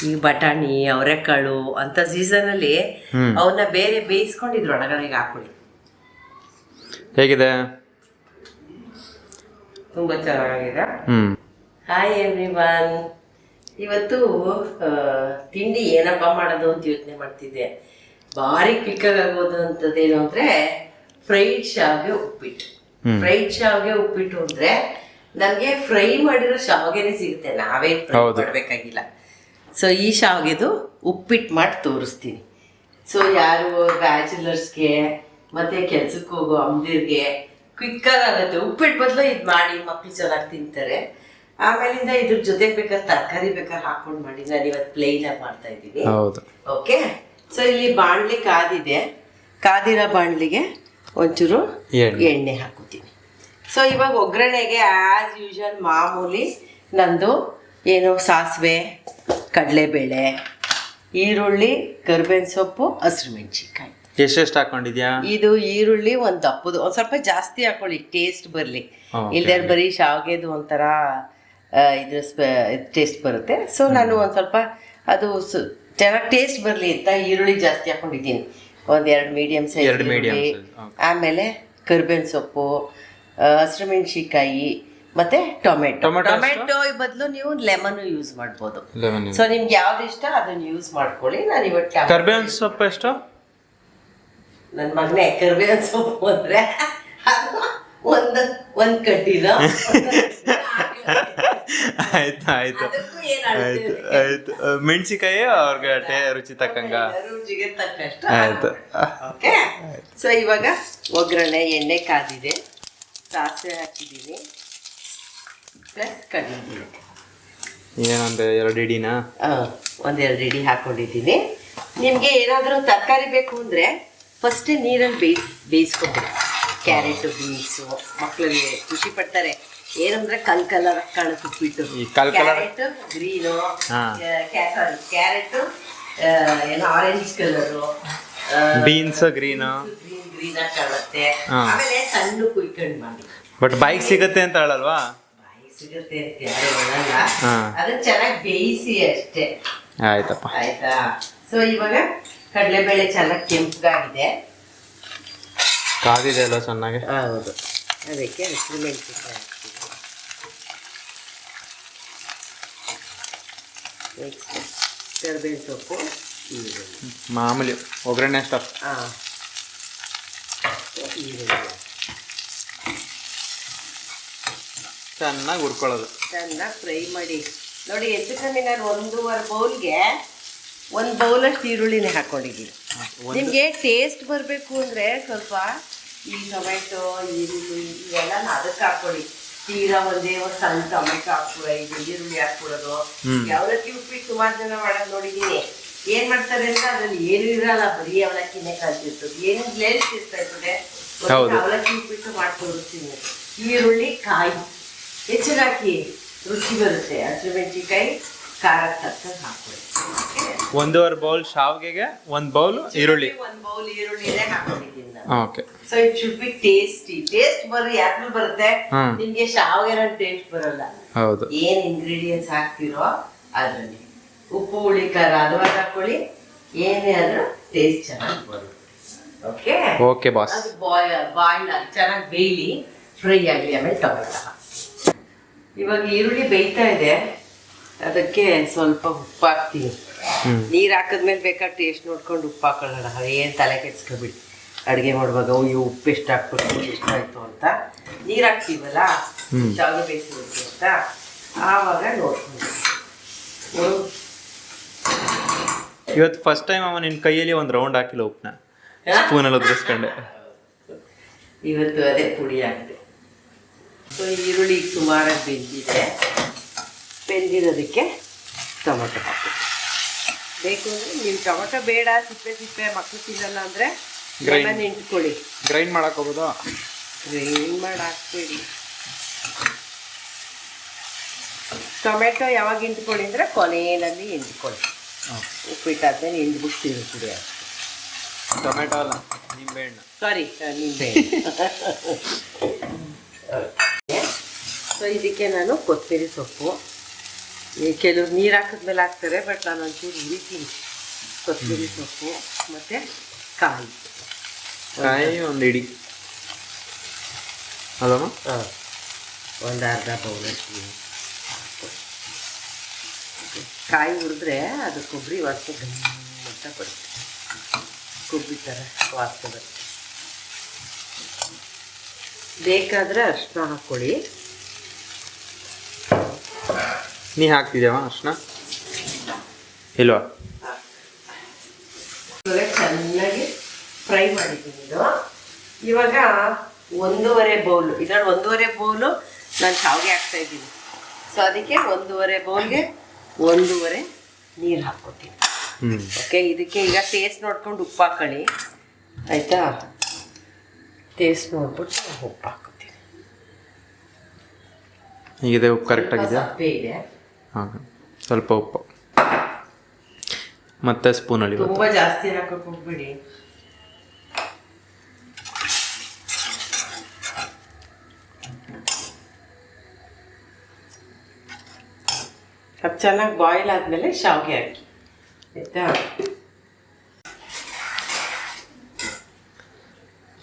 ಈ ಬಟಾಣಿ ಅವರೆಕಾಳು ಅಂತ ಸೀಸನಲ್ಲಿ ಅವನ್ನ ಬೇರೆ ಬೇಯಿಸ್ಕೊಂಡಿದ್ರು ಒಳಗಡೆಗೆ ಹಾಕೊಳ್ಳಿ. ಹೇಗಿದೆ? ತುಂಬಾ ಚೆನ್ನಾಗಿದೆ. Hi everyone. ಇವತ್ತು ತಿಂಡಿ ಏನಪ್ಪ ಮಾಡೋದು ಅಂತ ಯೋಚನೆ ಮಾಡ್ತಿದ್ದೆ. ಭಾರಿ ಕ್ವಿಕ್ಕಾಗಿ ಆಗೋದು ಅಂತದೇನು ಅಂದ್ರೆ ಫ್ರೈಡ್ ಶಾವಿಗೆ ಉಪ್ಪಿಟ್ಟು. ಫ್ರೈಡ್ ಶಾವಿಗೆ ಉಪ್ಪಿಟ್ಟು ಅಂದ್ರೆ ನಮ್ಗೆ ಫ್ರೈ ಮಾಡಿರೋ ಶಾವಿಗೆನೆ ಸಿಗುತ್ತೆ, ನಾವೇ ಫ್ರೈ ಮಾಡಬೇಕಾಗಿಲ್ಲ. ಸೊ ಈ ಶಾವಿಗೆದು ಉಪ್ಪಿಟ್ಟು ಮಾಡಿ ತೋರಿಸ್ತೀನಿ. ಸೊ ಯಾರು ಬ್ಯಾಚುಲರ್ಸ್ಗೆ ಮತ್ತೆ ಕೆಲ್ಸಕ್ಕೆ ಹೋಗೋ ಅಮ್ಮದಿರ್ಗೆ ಕ್ವಿಕ್ಕಾಗಿ ಆಗುತ್ತೆ. ಉಪ್ಪಿಟ್ಟು ಬದಲು ಇದು ಮಾಡಿ ಮಕ್ಳು ಚೆನ್ನಾಗಿ ತಿಂತಾರೆ. ಆಮೇಲಿಂದ ಇದ್ರ ಜೊತೆಗೆ ಬೇಕಾದ್ರೆ ತರಕಾರಿ ಬೇಕಾದ್ರೆ ಹಾಕೊಂಡು ಮಾಡಿ. ನಾನು ಇವತ್ತು ಪ್ಲೇನ್ ಆಗಿ ಮಾಡ್ತಾ ಇದ್ದೀನಿ. ಓಕೆ. ಸೊ ಇಲ್ಲಿ ಬಾಣಲಿ ಕಾದಿದೆ. ಕಾದಿರೋ ಬಾಣಲಿಗೆ ಒಂಚೂರು ಎಣ್ಣೆ ಹಾಕೋತೀನಿ. ಸೊ ಇವಾಗ ಒಗ್ಗರಣೆಗೆ ಆ್ಯಸ್ ಯೂಶುವಲ್ ಮಾಮೂಲಿ ನಂದು ಏನು ಸಾಸಿವೆ, ಕಡಲೆಬೇಳೆ, ಈರುಳ್ಳಿ, ಕರಿಬೇವಿನ ಸೊಪ್ಪು, ಹಸಿರು ಮೆಣಸಿನ್ಕಾಯಿ. ಎಷ್ಟೆಷ್ಟು ಹಾಕೊಂಡಿದ್ಯಾ? ಇದು ಈರುಳ್ಳಿ ಒಂದು ದಪ್ಪದು, ಒಂದು ಸ್ವಲ್ಪ ಜಾಸ್ತಿ ಹಾಕೊಳ್ಳಿ ಟೇಸ್ಟ್ ಬರಲಿ. ಇಲ್ದೇ ಬರೀ ಶಾವಿಗೆದು ಒಂಥರ ಇದು ಟೇಸ್ಟ್ ಬರುತ್ತೆ. ಸೊ ನಾನು ಒಂದು ಸ್ವಲ್ಪ ಅದು ಚೆನ್ನಾಗಿ ಟೇಸ್ಟ್ ಬರಲಿ ಅಂತ ಈರುಳ್ಳಿ ಜಾಸ್ತಿ ಹಾಕೊಂಡಿದ್ದೀನಿ. ಒಂದೆರಡು ಮೀಡಿಯಮ್ ಸೈಜ್. ಆಮೇಲೆ ಕರಿಬೇವಿನ ಸೊಪ್ಪು, ಹಸಿರು ಮೆಣಸಿನ್ಕಾಯಿ ಮತ್ತೆ ಟೊಮೆಟೊ ಬದಲು ನೀವು ಲೆಮನ್ ಯೂಸ್ ಮಾಡ್ಬೋದು. ಸೊ ನಿಮ್ಗೆ ಯಾವ್ದು ಇಷ್ಟ ಅದನ್ನ ಯೂಸ್ ಮಾಡ್ಕೊಳ್ಳಿ. ನಾನು ಇವತ್ತು ಕರಿಬೇವಿನ ಸೊಪ್ಪು ಎಷ್ಟು? ನನ್ನ ಮಗನೇ ಕರಿಬೇವಿನ ಸೊಪ್ಪು ಅಂದ್ರೆ ಒಂದ್ ಕಡ್ಡಿನ. ಆಯ್ತು ಆಯ್ತು ಆಯ್ತು ಆಯ್ತು. ಮೆಣಸಿಕಾಯಿ ಅವ್ರಿಗೆ ರುಚಿ ತಕ್ಕಂಗ, ರುಚಿಗೆ ತಕ್ಕಷ್ಟು. ಆಯ್ತು. ಓಕೆ. ಸೊ ಇವಾಗ ಒಗ್ಗರಣೆ ಎಣ್ಣೆ ಕಾದಿದೆ, ಸಾಸಿವೆ ಹಾಕಿದ್ದೀನಿ, ಪ್ಲಸ್ ಕಡಲೆಬೇಳೆ ಏನೊಂದು 2 ಇಡಿನಾ? ಒಂದೆರಡು ಇಡಿ ಹಾಕೊಂಡಿದ್ದೀನಿ. ನಿಮ್ಗೆ ಏನಾದರೂ ತರಕಾರಿ ಬೇಕು ಅಂದ್ರೆ ಫಸ್ಟ್ ನೀರಲ್ಲಿ ಬೇಯಿಸ್ಕೊಬೇಕು. ಕ್ಯಾರೆಟು, ಬೀನ್ಸು ಮಕ್ಕಳಿಗೆ ಖುಷಿ ಪಡ್ತಾರೆ. ಏನಂದ್ರೆ ಕಲರ್ ಕಾಣುತ್ತೆ ಉಪ್ಪಿಟ್ಟು. ಕ್ಯಾರೆಟ್ ಗ್ರೀನು, ಕ್ಯಾರೆಟ್ ಏನೋ orange colour, beans green green ಆಗಿ ಕಾಣುತ್ತೆ. ಆಮೇಲೆ ಸಣ್ಣ ಕುಯ್ಕೊಂಡು ಮಾಡಿ. ಬಟ್ ಬಾಯಿಗೆ ಸಿಗುತ್ತೆ ಅಂತ ಹೇಳಲ್ವಾ? ಬಾಯಿಗೆ ಸಿಗುತ್ತೆ ಅಂತ ಯಾರು ಹೇಳಲ್ಲ. ಅದನ್ನ ಚೆನ್ನಾಗಿ ಬೇಯಿಸಿ ಅಷ್ಟೇ. ಆಯ್ತಪ್ಪ. ಆಯ್ತಾ? ಸೊ ಇವಾಗ ಕಡಲೆಬೇಳೆ ಚೆನ್ನಾಗಿ ಕೆಂಪಗಾಗಿದೆ, ಕಾದಿದೆ ಅಲ್ಲ ಚೆನ್ನಾಗಿ. ಹೌದು. ಅದಕ್ಕೆ ಹಸಿರು ಮೆಣಸಿನ್ಕಾಯಿ ಹಾಕ್ತೀವಿ. ನೆಕ್ಸ್ಟ್ ಕರಿಬೇವಿನ ಸೊಪ್ಪು, ಈರುಳ್ಳಿ ಮಾಮೂಲಿ ಒಗ್ಗರಣೆ ಅಷ್ಟ. ಈರುಳ್ಳಿ ಚೆನ್ನಾಗಿ ಹುರ್ಕೊಳ್ಳೋದು, ಚೆನ್ನಾಗಿ ಫ್ರೈ ಮಾಡಿ. ನೋಡಿ ಹೆಚ್ಚು ಕಮ್ಮಿ ನಾನು 1.5 ಬೌಲ್ಗೆ 1 ಬೌಲಷ್ಟು ಈರುಳ್ಳಿನೇ ಹಾಕ್ಕೊಂಡಿದ್ದೀನಿ. ನಿಮಗೆ ಟೇಸ್ಟ್ ಬರಬೇಕು ಅಂದರೆ ಸ್ವಲ್ಪ ಈ ಟೊಮೆಟೊ, ಈರುಳ್ಳಿ ಇವೆಲ್ಲ ಅದಕ್ಕೆ ಹಾಕ್ಕೊಳ್ಳಿ. ತೀರಾ ಒಂದೇ ಒಂದು ಸಣ್ಣ ಟೊಮೆಟೊ ಹಾಕ್ಬಿಡ, ಇದು ಈರುಳ್ಳಿ ಹಾಕ್ಬಿಡೋದು. ಯಾವಲಕ್ಕಿ ಉಪ್ಪಿಟ್ಟು ಸುಮಾರು ಜನ ಮಾಡೋದು ನೋಡಿದ್ದೀನಿ. ಏನು ಮಾಡ್ತಾರೆ ಅಂದರೆ ಅದ್ರಲ್ಲಿ ಏನು ಇರಲ್ಲ, ಬರೀ ಅವಲಕ್ಕಿನೇ ಕಲ್ತಿರ್ತದೆ. ಏನು ಲೇಸ್ಟ್ ಇರ್ತಾ ಇರ್ತದೆ. ಅವಲಕ್ಕಿ ಉಪ್ಪಿಟ್ಟು ಮಾಡಿ ತೋರಿಸ್ತೀನಿ. ಈರುಳ್ಳಿ ಕಾಯಿ ಹೆಚ್ಚಿಗೆ ಹಾಕಿ ರುಚಿ ಬರುತ್ತೆ. ಹಸಿರು ಮೆಣಸಿನ್ಕಾಯಿ ಖಾರಕ್ಕೆ ತಕ್ಕಂಗೆ ಹಾಕೊಳ್ಳಿ. 1.5 ಬೌಲ್ ಶಾವಿಗೆಗೆ 1 ಬೌಲ್ ಈರುಳ್ಳಿ, 1 ಬೌಲ್ ಈರುಳ್ಳಿನೇ ಹಾಕೊಂಡಿದ್ದೀನಿ ನಾನು. Okay. So it should be tasty. Taste ಬರ್ರಿ ಯಾಕೆ ಬರುತ್ತೆ ನಿಮ್ಗೆ ಶಾವಿಗೆ ಟೇಸ್ಟ್ ಬರಲ್ಲ. ಹೌದು. ಏನ್ ಇಂಗ್ರೀಡಿಯೆಂಟ್ಸ್ ಹಾಕ್ತಿರೋ ಅದ್ರಲ್ಲಿ ಉಪ್ಪು, ಹುಳಿ, ಖಾರ ಅದ್ವಾಗ ಹಾಕೊಳ್ಳಿ. ಏನೇ ಆದ್ರೂ ಟೇಸ್ಟ್ ಚೆನ್ನಾಗಿ ಬರುತ್ತೆ. Okay okay boss. ಅದು ಬಾಯ್ಲ್ ಆಗಿ ಚೆನ್ನಾಗಿ ಬೇಯಲಿ, ಫ್ರೈ ಆಗಲಿ. ಆಮೇಲೆ ಟೊಮೆಟೊ ಇವಾಗ ಈರುಳ್ಳಿ ಬೇಯ್ತಾ ಇದೆ, ಅದಕ್ಕೆ ಸ್ವಲ್ಪ ಉಪ್ಪು ಹಾಕ್ತೀನಿ. ನೀರು ಹಾಕಿದ್ಮೇಲೆ ಬೇಕಾದ್ರೆ ಟೇಸ್ಟ್ ನೋಡ್ಕೊಂಡು ಉಪ್ಪು ಹಾಕೊಳ್ಳೋಣ. ಏನು ತಲೆ ಕೆಡ್ಸ್ಕೊಬಿಡಿ ಅಡುಗೆ ಮಾಡುವಾಗ. ಅಯ್ಯೋ ಉಪ್ಪು ಎಷ್ಟು ಹಾಕ್ಬೇಕು, ಎಷ್ಟಾಯ್ತು ಅಂತ. ನೀರು ಹಾಕ್ತೀವಲ್ಲ ಶಾವಿಗೆ ಬೇಯಿಸ್ಬೇಕು ಅಂತ, ಆವಾಗ ನೋಡ್ಕೊಂಡು. ಇವತ್ತು ಫಸ್ಟ್ ಟೈಮ್ ಅವ ನಿನ್ನ ಕೈಯಲ್ಲಿ ಒಂದು ರೌಂಡ್ ಹಾಕಿಲ್ಲ ಉಪ್ಪನ್ನ, ಸ್ಪೂನಲ್ಲಿ ಉದ್ರಿಸ್ಕೊಂಡೆ. ಇವತ್ತು ಅದೇ ಪುಡಿ ಆಗಿದೆ. ಸೊ ಈರುಳ್ಳಿ ಸುಮಾರಾಗಿ ಬೆಂದಿದೆ. ಬೆಂದಿರೋದಕ್ಕೆ ಟೊಮೊಟೊ ಹಾಕಬೇಕು. ಬೇಕು ಅಂದರೆ ನೀವು ಟೊಮೊಟೊ ಬೇಡ, ಸಿಪ್ಪೆ ಮಕ್ಕಳು ತಿನ್ನಲ್ಲ ಅಂದರೆ ಲೆಮನ್ ಹಿಂಡ್ಕೊಳ್ಳಿ. ಗ್ರೈಂಡ್ ಮಾಡಕ್ಕೆ ಹೋಗೋದು? ಗ್ರೈಂಡ್ ಮಾಡಿ ಹಾಕ್ಬೇಡಿ. ಟೊಮೆಟೊ ಯಾವಾಗ ಹಿಂಡ್ಕೊಳ್ಳಿ ಅಂದರೆ ಕೊನೆಯಲ್ಲಿ ಹಿಂಡ್ಕೊಳ್ಳಿ. ಉಪ್ಪಿಟ್ಟಾದ್ಮೇಲೆ ಹಿಂಡ್ಬಿಟ್ಟು ತಿನ್ನಿಬಿಡಿ ಅಷ್ಟೇ. ಟೊಮೆಟೊ ಅಲ್ಲ, ನಿಂಬೆಹಣ್ಣು. ಸಾರಿ, ನಿಂಬೆಹಣ್ಣು. ಸೊ ಇದಕ್ಕೆ ನಾನು ಕೊತ್ತಂಬರಿ ಸೊಪ್ಪು, ಈ ಕೆಲವ್ರು ನೀರು ಹಾಕಿದ್ಮೇಲೆ ಹಾಕ್ತಾರೆ, ಬಟ್ ನಾನು ಒಂಚೂರು ಹುರಿತೀನಿ. ಕೊತ್ತಂಬರಿ ಸೊಪ್ಪು ಮತ್ತು ಕಾಯಿ ಒಂದು ಇಡಿ ಅಲ್ಲಮ್ಮ. ಹಾಂ, ಒಂದು ಅರ್ಧ ಬೌಲಷ್ಟು ಕಾಯಿ ಹುರಿದ್ರೆ ಅದು ಕೊಬ್ಬರಿ ವಾಸನೆ ಗಮ್ಮತ್ತ ಬರುತ್ತೆ, ಕೊಬ್ಬರಿ ಥರ ವಾಸನೆ ಬರುತ್ತೆ. ಬೇಕಾದರೆ ಅರಿಶಿನ ಹಾಕ್ಕೊಳ್ಳಿ. ನೀ ಹಾಕ್ತಿದ್ಯಾವ ಅರಿಶಿನ ಇಲ್ವಾ? ಇವಾಗ ಚೆನ್ನಾಗಿ ಫ್ರೈ ಮಾಡಿದ್ದೀನಿ ಇದು. ಇವಾಗ 1.5 ಬೌಲು, ಇದರಲ್ಲಿ 1.5 ಬೌಲು ನಾನು ಶಾವಿಗೆ ಹಾಕ್ತಾ ಇದ್ದೀನಿ. ಸೊ ಅದಕ್ಕೆ 1.5 ಬೌಲ್ಗೆ 1.5 ನೀರು ಹಾಕ್ಕೊತೀನಿ. ಓಕೆ, ಇದಕ್ಕೆ ಈಗ ಟೇಸ್ಟ್ ನೋಡ್ಕೊಂಡು ಉಪ್ಪು ಹಾಕೊಳ್ಳಿ, ಆಯಿತಾ? ಟೇಸ್ಟ್ ನೋಡ್ಬಿಟ್ಟು ಉಪ್ಪು ಹಾಕ್ಕೊತೀನಿ. ಈಗಿದೆ ಉಪ್ಪು ಕರೆಕ್ಟಾಗಿದೆ? ಸಪ್ಪೆ ಇದೆ. ಹಾಂ, ಸ್ವಲ್ಪ ಉಪ್ಪು ಮತ್ತೆ ಸ್ಪೂನಲ್ಲಿ. ತುಂಬ ಜಾಸ್ತಿ ಹಾಕೋಕೆ ಹೋಗ್ಬೇಡಿ. ಅದು ಚೆನ್ನಾಗಿ ಬಾಯ್ಲ್ ಆದಮೇಲೆ ಶಾವಿಗೆ ಹಾಕಿ, ಆಯಿತಾ?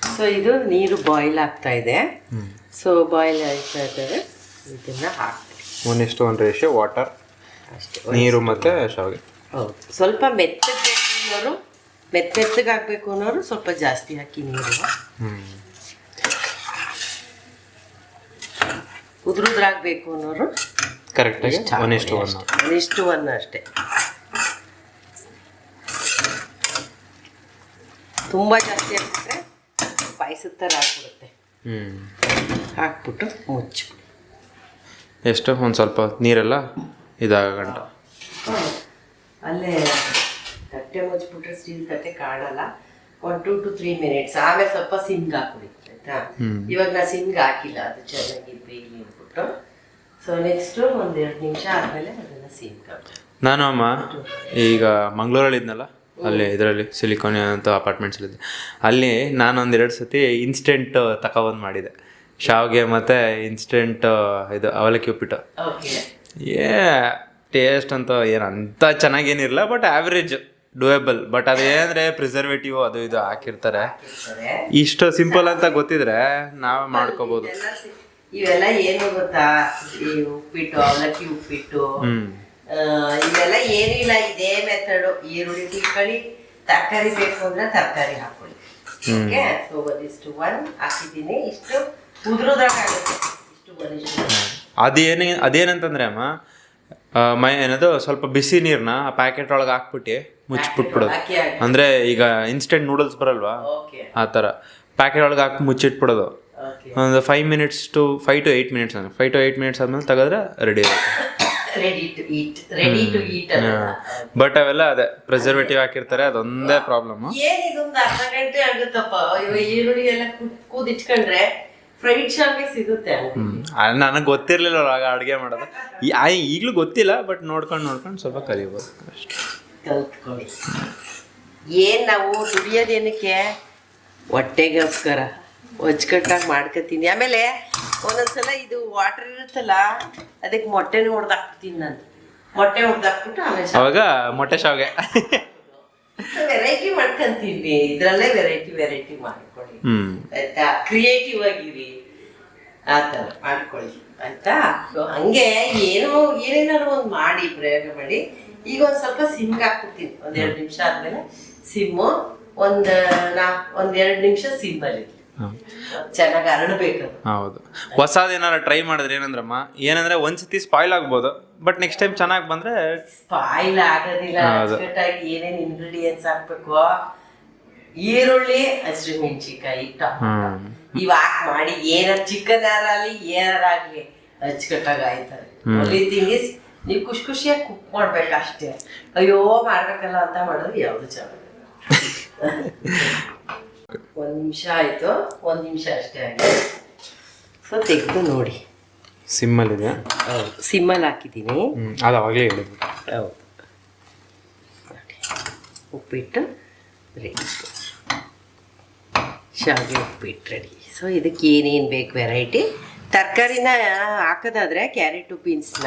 ಸೊ ಇದು ನೀರು ಬಾಯ್ಲ್ ಆಗ್ತಾ ಇದೆ. ಸೊ ಬಾಯ್ಲ್ ಆಗ್ತಾ ಇದ್ದರೆ ಇದನ್ನು ಹಾಕ್ತೀವಿ. 1:1 ರೇಷಿಯೋ ವಾಟರ್, ಅಷ್ಟೇ, ನೀರು ಮತ್ತು ಶಾವಿಗೆ. ಹೌದು. ಸ್ವಲ್ಪ ಮೆತ್ತಗೆ ಬೇಕು ಅನ್ನೋರು, ಮೆತ್ತಗೆ ಹಾಕಬೇಕು ಅನ್ನೋರು ಸ್ವಲ್ಪ ಜಾಸ್ತಿ ಹಾಕಿ ನೀರು. ಉದುರುದ್ರಾಗಬೇಕು ಅನ್ನೋರು ಕರೆಕ್ಟಾಗಿ 1:1. 1:1 ಅಷ್ಟೇ. ತುಂಬ ಜಾಸ್ತಿ ಹಾಕಿದ್ರೆ ಪಾಯಸದ ಥರ ಆಗ್ಬಿಡುತ್ತೆ. ಹಾಕ್ಬಿಟ್ಟು ಮುಚ್ಚಿಬಿಡಿ. ಎಷ್ಟು? ಒಂದು ಸ್ವಲ್ಪ ನೀರೆಲ್ಲ ಇದಾಗಂಟ ಅಲ್ಲೇ ತಟ್ಟೆ ಮುಚ್ಚಿಬಿಟ್ರೆ ಸ್ಟೀಲ್ ತಟ್ಟೆ ಕಾಣಲ್ಲ. 1 to 3 minutes. ಆಮೇಲೆ ಸ್ವಲ್ಪ ಸಿಮ್ಗೆ ಹಾಕ್ಬಿಡಿ, ಆಯ್ತಾ? ಇವಾಗ ನಾ ಸಿಮ್ಗೆ ಹಾಕಿಲ್ಲ, ಅದು ಚೆನ್ನಾಗಿ ಬೇಯ್ಲಿ ಅಂದ್ಬಿಟ್ಟು. ಸೊ ನೆಕ್ಸ್ಟು 1-2 ನಿಮಿಷ ಆದಮೇಲೆ ಅದನ್ನು ಸಿಮ್ಗೆ ಹಾಕಿ. ನಾನು ಅಮ್ಮ ಈಗ ಮಂಗಳೂರಲ್ಲಿ ಇದ್ನಲ್ಲ, ಅಲ್ಲಿ ಇದರಲ್ಲಿ ಸಿಲಿಕಾನ್ ಅಂತ ಅಪಾರ್ಟ್ಮೆಂಟ್ಸಲ್ಲಿದ್ದೆ. ಅಲ್ಲಿ ನಾನು 1-2 ಸತಿ ಇನ್ಸ್ಟೆಂಟ್ ತಗೊಬಂದು ಮಾಡಿದೆ ಶಾವಿಗೆ ಮತ್ತು ಇನ್ಸ್ಟೆಂಟ್ ಇದು ಅವಲಕ್ಕಿ ಉಪ್ಪಿಟ್ಟು. ಟೇಸ್ಟ್ ಅಂತ ಏನಂತ ಚೆನ್ನಾಗೇನಿರಲ್ಲ, ಬಟ್ ಆ್ಯಾವ್ರೇಜ್ ಡೂಯಬಲ್. ಬಟ್ ಅದೇನಂದರೆ ಪ್ರಿಸರ್ವೇಟಿವ್ ಅದು ಇದು ಹಾಕಿರ್ತಾರೆ. ಇಷ್ಟು ಸಿಂಪಲ್ ಅಂತ ಗೊತ್ತಿದ್ರೆ ನಾವೇ ಮಾಡ್ಕೋಬೋದು. ಇವೆಲ್ಲ ಏನು ಗೊತ್ತಾ, ಈ ಉಪ್ಪಿಟ್ಟು, ಅವಲಕ್ಕಿ ಉಪ್ಪಿಟ್ಟು, ಇವೆಲ್ಲ ಏನಿಲ್ಲ, ಇದೇ ಮೆಥಡು. ಈರುಳ್ಳಿ ತಿಳ್ಕೊಳ್ಳಿ, ತರಕಾರಿ ಬೇಕು ಅಂದ್ರೆ ತರಕಾರಿ ಹಾಕೊಳ್ಳಿ. ಓಕೆ, ಸೊ 1:1 ಹಾಕಿದ್ದೀನಿ. ಇಷ್ಟು ಉದುರೋದಾಗುತ್ತೆ. ಇಷ್ಟು 1:1. ಅದೇನಂತಂದ್ರೆ ಅಮ್ಮ, ಏನದು ಸ್ವಲ್ಪ ಬಿಸಿ ನೀರನ್ನ ಆ ಪ್ಯಾಕೆಟ್ ಒಳಗೆ ಹಾಕ್ಬಿಟ್ಟು ಮುಚ್ಚಿಬಿಟ್ಬಿಡೋದು. ಅಂದರೆ ಈಗ ಇನ್ಸ್ಟೆಂಟ್ ನೂಡಲ್ಸ್ ಬರಲ್ವಾ, ಆ ಥರ ಪ್ಯಾಕೆಟ್ ಒಳಗೆ ಹಾಕಿ ಮುಚ್ಚಿಟ್ಬಿಡೋದು. ಒಂದು 5 minutes to 5 to 8 minutes 5 to 8 minutes ಆದ್ಮೇಲೆ ತೆಗೆದ್ರೆ ರೆಡಿ ಆಗುತ್ತೆ. ಬಟ್ ಅವೆಲ್ಲ ಅದೇ ಪ್ರಿಸರ್ವೇಟಿವ್ ಹಾಕಿರ್ತಾರೆ, ಅದೊಂದೇ ಪ್ರಾಬ್ಲಮ್. ಏನಿದೊಂದು ಅರ್ಧ ಗಂಟೆ ಆಗುತ್ತಪ್ಪ. ಈರುಳ್ಳಿ ಎಲ್ಲ ಕೂದಿಟ್ಕೊಂಡ್ರೆ ಫ್ರೈಡ್ ಶಾವಿಗೆ ಸಿಗುತ್ತೆ. ನನಗೆ ಗೊತ್ತಿರ್ಲಿಲ್ಲ ಆಗ ಅಡುಗೆ ಮಾಡೋದು. ಈಗಲೂ ಗೊತ್ತಿಲ್ಲ, ಬಟ್ ನೋಡ್ಕೊಂಡು ಸ್ವಲ್ಪ ಕಲಿಬೋದು ಅಷ್ಟೇ. ಕಲ್ತ್ಕೊಳ್ಳಿ. ಏನು ನಾವು ದುಡಿಯೋದೇನಕ್ಕೆ? ಹೊಟ್ಟೆಗೋಸ್ಕರ ಹೊಚ್ಕಟ್ಟಾಗಿ ಮಾಡ್ಕೊತೀನಿ. ಆಮೇಲೆ ಒಂದೊಂದ್ಸಲ ಇದು ವಾಟರ್ ಇರುತ್ತಲ್ಲ, ಅದಕ್ಕೆ ಮೊಟ್ಟೆನೂ ಹೊಡೆದಾಕ್ತೀನಿ ನಾನು. ಮೊಟ್ಟೆ ಹೊಡೆದಾಕ್ಬಿಟ್ಟು ಆಮೇಲೆ ಅವಾಗ ಮೊಟ್ಟೆ ಶಾವಿಗೆ ವೆರೈಟಿ ಮಾಡ್ಕೊಂತೀವಿ. ಇದ್ರಲ್ಲೇ ವೆರೈಟಿ ಮಾಡ್ಕೊಳ್ಳಿ, ಆಯ್ತಾ? ಕ್ರಿಯೇಟಿವ್ ಆಗಿರಿ, ಆ ಥರ ಮಾಡ್ಕೊಳ್ಳಿ, ಆಯ್ತಾ? ಹಂಗೆ ಏನೇನಾದ್ರು ಒಂದು ಮಾಡಿ ಪ್ರಯೋಗ ಮಾಡಿ. ಈಗ ಒಂದು ಸ್ವಲ್ಪ ಸಿಮ್ಗೆ ಹಾಕ್ಬಿಡ್ತೀನಿ. 1-2 ನಿಮಿಷ ಆದ್ಮೇಲೆ ಸಿಮ್ಮು, ಒಂದು 2 ನಿಮಿಷ ಸಿಮ್ಮಲ್ಲಿ ಚೆನ್ನಾಗಿ ಹರಡಬೇಕು. ಹೌದು. ಹೊಸದೇನಾರ ಟ್ರೈ ಮಾಡಿದ್ರೆ ಏನಂದ್ರಮ್ಮ, ಏನಂದ್ರೆ ಒಂದ್ಸತಿ ಸ್ಪಾಯ್ಲ್ ಆಗ್ಬೋದು, ಬಟ್ ನೆಕ್ಸ್ಟ್ ಟೈಮ್ ಚೆನ್ನಾಗಿ ಬಂದ್ರೆ ಸ್ಪಾಯ್ಲ್ ಆಗೋದಿಲ್ಲ. ಅಚ್ಚುಕಟ್ಟಾಗಿ ಏನೇನು ಇಂಗ್ರೀಡಿಯೆಂಟ್ಸ್ ಹಾಕ್ಬೇಕು, ಈರುಳ್ಳಿ, ಹಸಿಮೆಣಸಿನ್ಕಾಯಿ, ಟೊಮೆಟೊ ಇವ್ ಹಾಕಿ ಮಾಡಿ, ಏನಾರ ಚಿಕನ್ ಯಾರಾಗಲಿ ಏನಾರಾಗ್ಲಿ ಅಚ್ಚುಕಟ್ಟಾಗಿ ಆಯ್ತಾರೆ. ಓನ್ಲಿ ಥಿಂಗ್ ಇಸ್ ನೀವು ಖುಷಿಯಾಗಿ ಕುಕ್ ಮಾಡ್ಬೇಕು ಅಷ್ಟೇ. ಅಯ್ಯೋ ಮಾಡ್ಬೇಕಲ್ಲ ಅಂತ ಮಾಡೋದು ಯಾವುದು ಚೆನ್ನಾಗಿ. 1 ನಿಮಿಷ ಆಯ್ತು, 1 ನಿಮಿಷ ಅಷ್ಟೇ ಆಗಿದೆ. ಸೊ ತೆಗೆದು ನೋಡಿ. ಸಿಮ್ಮಲ್ಲಿದೆ? ಹೌದು, ಸಿಮ್ಮಲ್ಲಿ ಹಾಕಿದ್ದೀನಿ. ಅದು ಅವಾಗಲೇ ಹೇಳಿದ್ವಿ. ಹೌದು, ಉಪ್ಪಿಟ್ಟು ರೆಡಿ, ಶಾವಿಗೆ ಉಪ್ಪಿಟ್ಟು ರೆಡಿ. ಸೊ ಇದಕ್ಕೆ ಏನೇನು ಬೇಕು ವೆರೈಟಿ ತರಕಾರಿನ ಹಾಕೋದಾದ್ರೆ ಕ್ಯಾರೆಟು ಬೀನ್ಸ್ನ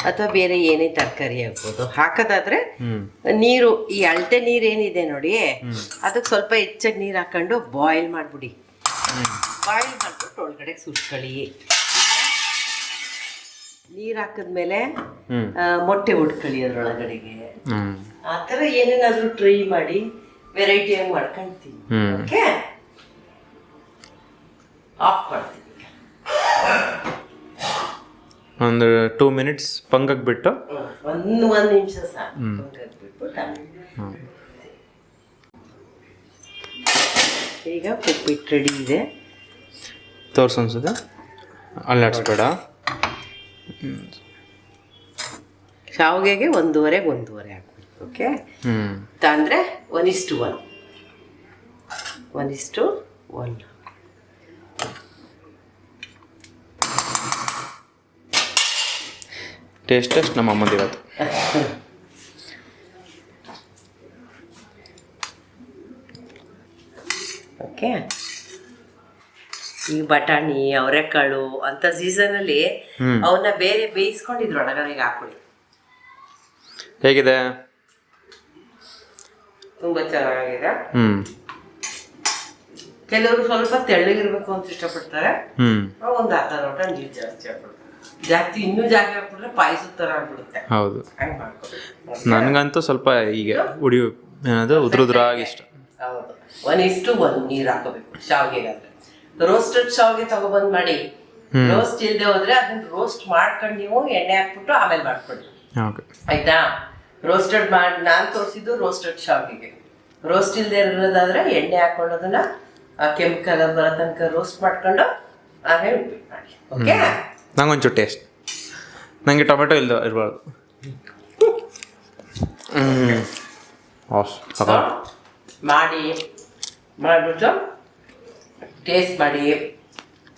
ಅಥವಾ ಬೇರೆ ಏನೇ ತರಕಾರಿ ಆಗ್ಬೋದು. ಹಾಕೋದಾದ್ರೆ ನೀರು, ಈ ಅಳತೆ ನೀರು ಏನಿದೆ ನೋಡಿ, ಅದಕ್ಕೆ ಸ್ವಲ್ಪ ಹೆಚ್ಚಾಗಿ ನೀರು ಹಾಕೊಂಡು ಬಾಯ್ಲ್ ಮಾಡಿಬಿಡಿ. ಬಾಯ್ಲ್ ಮಾಡ್ಬಿಟ್ಟು ಒಳಗಡೆ ಸುಟ್ಕೊಳ್ಳಿ. ನೀರು ಹಾಕಿದ್ಮೇಲೆ ಮೊಟ್ಟೆ ಹೊಡ್ಕೊಳ್ಳಿ ಅದ್ರೊಳಗಡೆಗೆ. ಆ ಥರ ಏನೇನಾದರೂ ಟ್ರೈ ಮಾಡಿ ವೆರೈಟಿಯಾಗಿ ಮಾಡ್ಕೊಂತೀವಿ. ಓಕೆ, ಆಫ್ ಮಾಡ್ತೀವಿ. ಒಂದು 2 ಮಿನಿಟ್ಸ್ ಪಂಗಕ್ಕೆ ಬಿಟ್ಟು ಒಂದು ನಿಮಿಷ ಸಾಕು. ಬಿಟ್ಬಿಟ್ಟು ಈಗ ಉಪ್ಪಿಟ್ಟು ರೆಡಿ ಇದೆ. ತೋರ್ಸು ಅನ್ಸುತ್ತೆ, ಅಲ್ಲಿ ಆಡಿಸ್ಬೇಡ. ಶಾವಿಗೆಗೆ 1:30 ಹಾಕ್ಬೇಕು. ಓಕೆ, ಅಂದರೆ 1:1. 1:1. ಟೇಸ್ಟ್ ನಮ್ಮ ಅಮ್ಮಂದು ಇವತ್ತು. ಓಕೆ, ಈ ಬಟಾಣಿ ಅವರೆಕಾಳು ಅಂತ ಸೀಸನಲ್ಲಿ ಅವನ್ನ ಬೇರೆ ಬೇಯಿಸ್ಕೊಂಡಿದ್ರು ಒಳಗಡೆಗೆ ಹಾಕೊಳ್ಳಿ. ಹೇಗಿದೆ? ತುಂಬಾ ಚೆನ್ನಾಗಿದೆ. ಕೆಲವರು ಸ್ವಲ್ಪ ತೆಳ್ಳಗಿರ್ಬೇಕು ಅಂತ ಇಷ್ಟಪಡ್ತಾರೆ. ಒಂದು ಅರ್ಧ ಲೋಟ ನೀರು ಜಾಸ್ತಿ ಹಾಕ್ಬಿಡ್ತಾರೆ. ಜಾಸ್ತಿ ಇನ್ನೂ ಜಾಸ್ತಿ ಹಾಕ್ಬಿಟ್ರೆ ಪಾಯಸದ ತರ ಆಗ್ಬಿಡುತ್ತೆ. ಹೌದು, ಹಂಗೆ ಮಾಡ್ಕೊಬೇಕು. ನನಗಂತೂ ಸ್ವಲ್ಪ ಹೀಗೆ ಏನದು ಉದ್ರುದ್ರಾಗಿ ಇಷ್ಟ. ಹೌದು, 1:1 ನೀರು ಹಾಕೋಬೇಕು ಶಾವಿಗೆಗಾದ್ರೆ. ರೋಸ್ಟೆಡ್ ಶಾವಿಗೆ ತಗೊಬಂದ್ ಮಾಡಿ. ರೋಸ್ಟ್ ಇಲ್ದೆ ಹೋದ್ರೆ ಅದನ್ನ ರೋಸ್ಟ್ ಮಾಡ್ಕೊಂಡು ನೀವು ಎಣ್ಣೆ ಹಾಕ್ಬಿಟ್ಟು ಆಮೇಲೆ ಮಾಡ್ಕೊಳ್ಳಿ. ಆಯ್ತಾ? ರೋಸ್ಟೆಡ್ ಮಾಡಿ ನಾನು ತೋರಿಸಿದ್ದು ರೋಸ್ಟೆಡ್ ಶಾವಿಗೆಗೆ. ರೋಸ್ಟ್ ಇಲ್ದೆ ಇರೋದಾದ್ರೆ ಎಣ್ಣೆ ಹಾಕೊಳ್ಳೋದನ್ನ ಕೆಂಪು ಕಲರ್ ಬರೋ ತನಕ ರೋಸ್ಟ್ ಮಾಡ್ಕೊಂಡು ಆಮೇಲೆ ಉಪ್ಪಿಟ್ಟು ಮಾಡಿ. ಓಕೆ, ನಂಗೊಂಚೂರು ಟೇಸ್ಟ್. ನನಗೆ ಟೊಮೆಟೊ ಇಲ್ದ ಇರಬಾರ್ದು. ಮಾಡಿಬಿಟ್ಟು ಟೇಸ್ಟ್ ಮಾಡಿ,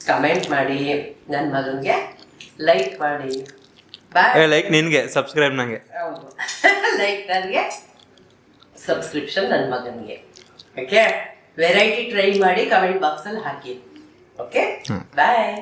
ಕಮೆಂಟ್ ಮಾಡಿ, ನನ್ನ ಮಗನಿಗೆ ಲೈಕ್ ಮಾಡಿ. ಲೈಕ್ ನಿನಗೆ, ಸಬ್ಸ್ಕ್ರೈಬ್ ನನಗೆ. ಹೌದು, ಲೈಕ್ ನನಗೆ, ಸಬ್ಸ್ಕ್ರಿಪ್ಷನ್ ನನ್ನ ಮಗನಿಗೆ. ಓಕೆ, ವೆರೈಟಿ ಟ್ರೈ ಮಾಡಿ ಕಮೆಂಟ್ ಬಾಕ್ಸಲ್ಲಿ ಹಾಕಿ. ಓಕೆ, ಬಾಯ್.